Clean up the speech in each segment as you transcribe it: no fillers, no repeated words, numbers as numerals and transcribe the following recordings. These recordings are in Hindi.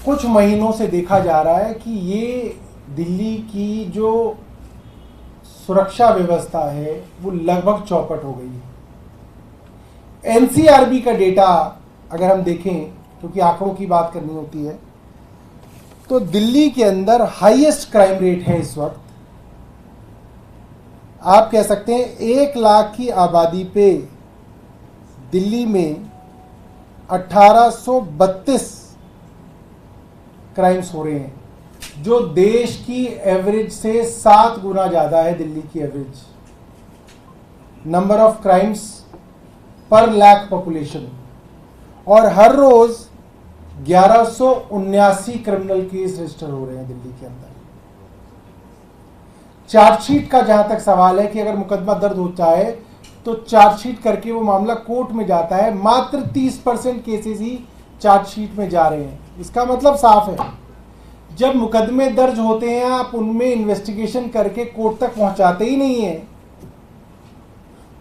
कुछ महीनों से देखा जा रहा है कि ये दिल्ली की जो सुरक्षा व्यवस्था है वो लगभग चौपट हो गई है। एनसीआरबी का डेटा अगर हम देखें, क्योंकि आंकड़ों की बात करनी होती है, तो दिल्ली के अंदर हाईएस्ट क्राइम रेट है इस वक्त। आप कह सकते हैं 1 लाख की आबादी पे दिल्ली में 1832 क्राइम्स हो रहे हैं, जो देश की एवरेज से 7 गुना ज़्यादा है। दिल्ली की एवरेज नंबर ऑफ क्राइम्स पर लाख पॉपुलेशन, और हर रोज 1179 क्रिमिनल केस रजिस्टर हो रहे हैं दिल्ली के अंदर। चार्जशीट का जहां तक सवाल है कि अगर मुकदमा दर्ज होता है तो चार्जशीट करके वो मामला कोर्ट में जाता है, मात्र 30% केसेस ही चार्जशीट में जा रहे हैं। इसका मतलब साफ है, जब मुकदमे दर्ज होते हैं आप उनमें इन्वेस्टिगेशन करके कोर्ट तक पहुंचाते ही नहीं है,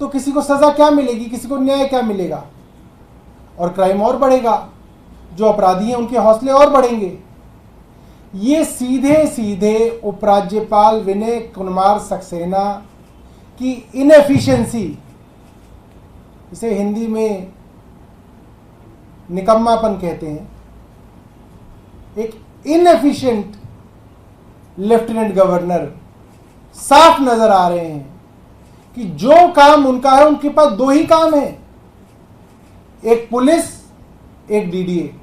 तो किसी को सजा क्या मिलेगी, किसी को न्याय क्या मिलेगा, और क्राइम और बढ़ेगा, जो अपराधी हैं उनके हौसले और बढ़ेंगे। ये सीधे सीधे उपराज्यपाल विनय कुमार सक्सेना की इनएफिशिएंसी, इसे हिंदी में निकम्मापन कहते हैं, एक इनएफिशिएंट लेफ्टिनेंट गवर्नर साफ नजर आ रहे हैं कि जो काम उनका है, उनके पास 2 ही काम है, एक पुलिस, एक डीडीए,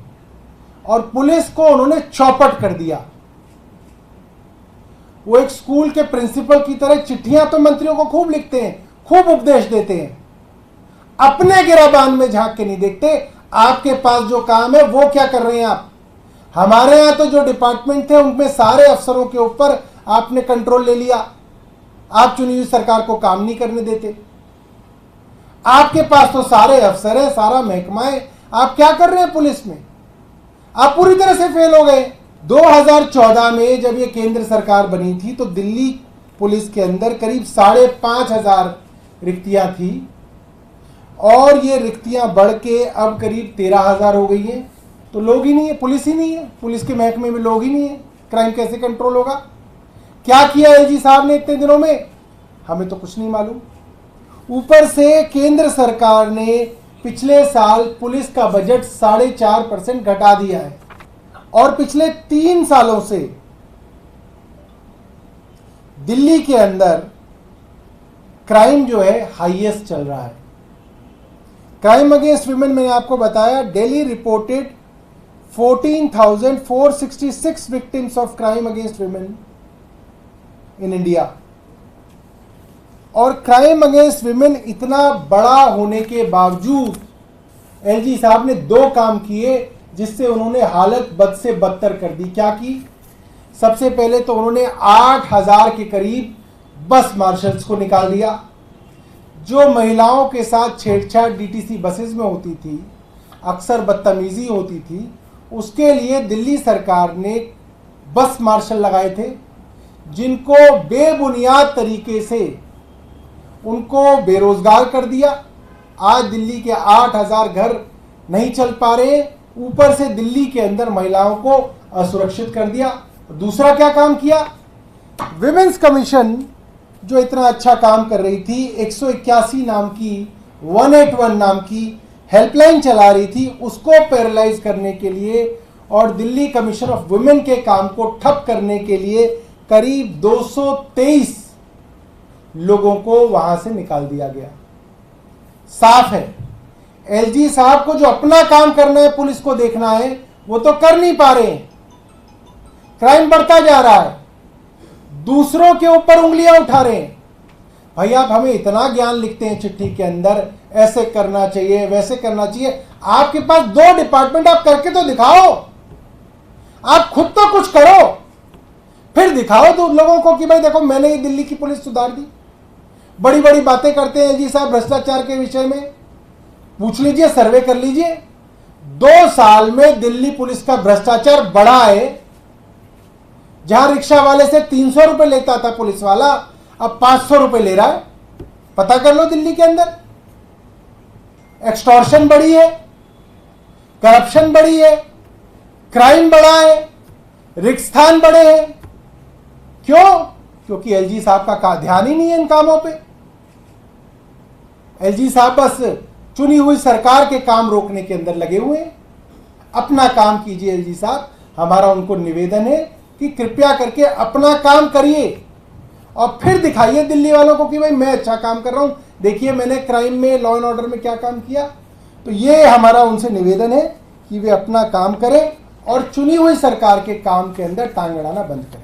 और पुलिस को उन्होंने चौपट कर दिया। वो एक स्कूल के प्रिंसिपल की तरह चिट्ठियां तो मंत्रियों को खूब लिखते हैं, खूब उपदेश देते हैं, अपने गिराबान में झांक के नहीं देखते आपके पास जो काम है वो क्या कर रहे हैं आप। हमारे यहां तो जो डिपार्टमेंट थे उनमें सारे अफसरों के ऊपर आपने कंट्रोल ले लिया, आप चुनी हुई सरकार को काम नहीं करने देते। आपके पास तो सारे अफसर है, सारा महकमा है, आप क्या कर रहे हैं पुलिस में? आप पूरी तरह से फेल हो गए। 2014 में जब ये केंद्र सरकार बनी थी तो दिल्ली पुलिस के अंदर करीब 5,500 रिक्तियां थी, और ये रिक्तियां बढ़ के अब करीब 13,000 हो गई हैं। तो लोग ही नहीं है, पुलिस ही नहीं है, पुलिस के महकमे में लोग ही नहीं है, क्राइम कैसे कंट्रोल होगा? क्या किया एलजी साहब ने इतने दिनों में, हमें तो कुछ नहीं मालूम। ऊपर से केंद्र सरकार ने पिछले साल पुलिस का बजट 4.5% घटा दिया है, और पिछले 3 सालों से दिल्ली के अंदर क्राइम जो है हाईएस्ट चल रहा है। क्राइम अगेंस्ट विमेन, मैंने आपको बताया, Delhi reported 14,466 victims of crime against women in India. और क्राइम अगेंस्ट विमेन इतना बड़ा होने के बावजूद एलजी साहब ने 2 काम किए जिससे उन्होंने हालत बद से बदतर कर दी। क्या की? सबसे पहले तो उन्होंने 8,000 के करीब बस मार्शल्स को निकाल दिया। जो महिलाओं के साथ छेड़छाड़ डीटीसी बसेस में होती थी, अक्सर बदतमीजी होती थी, उसके लिए दिल्ली सरकार ने बस मार्शल लगाए थे, जिनको बेबुनियाद तरीके से उनको बेरोजगार कर दिया। आज दिल्ली के 8,000 घर नहीं चल पा रहे, ऊपर से दिल्ली के अंदर महिलाओं को असुरक्षित कर दिया। दूसरा क्या काम किया? विमेंस कमीशन जो इतना अच्छा काम कर रही थी, 181 नाम की, 181 नाम की हेल्पलाइन चला रही थी, उसको पैरालाइज करने के लिए और दिल्ली कमीशन ऑफ वुमेन के काम को ठप करने के लिए करीब 223 लोगों को वहां से निकाल दिया गया। साफ है, एलजी साहब को जो अपना काम करना है, पुलिस को देखना है, वो तो कर नहीं पा रहे हैं। क्राइम बढ़ता जा रहा है, दूसरों के ऊपर उंगलियां उठा रहे हैं। भाई आप हमें इतना ज्ञान लिखते हैं चिट्ठी के अंदर, ऐसे करना चाहिए, वैसे करना चाहिए, आपके पास 2 डिपार्टमेंट, आप करके तो दिखाओ। आप खुद तो कुछ करो, फिर दिखाओ तो लोगों को कि भाई देखो मैंने ये दिल्ली की पुलिस सुधार दी। बड़ी बड़ी बातें करते हैं जी साहब भ्रष्टाचार के विषय में, पूछ लीजिए, सर्वे कर लीजिए। 2 साल में दिल्ली पुलिस का भ्रष्टाचार बढ़ा है। जहां रिक्शा वाले से 300 रुपए लेता था पुलिस वाला, अब 500 रुपए ले रहा है। पता कर लो दिल्ली के अंदर। एक्सटॉर्शन बढ़ी है, करप्शन बढ़ी है, क्राइम बढ़ा है, रिक्स्थान बढ़े हैं। क्यों? क्योंकि एलजी साहब का ध्यान ही नहीं है इन कामों पे। एलजी साहब बस चुनी हुई सरकार के काम रोकने के अंदर लगे हुए हैं। अपना काम कीजिए एलजी साहब, हमारा उनको निवेदन है कि कृपया करके अपना काम करिए और फिर दिखाइए दिल्ली वालों को कि भाई मैं अच्छा काम कर रहा हूं, देखिए मैंने क्राइम में, लॉ एंड ऑर्डर में क्या काम किया। तो ये हमारा उनसे निवेदन है कि वे अपना काम करें और चुनी हुई सरकार के काम के अंदर टांग अड़ाना बंद करें।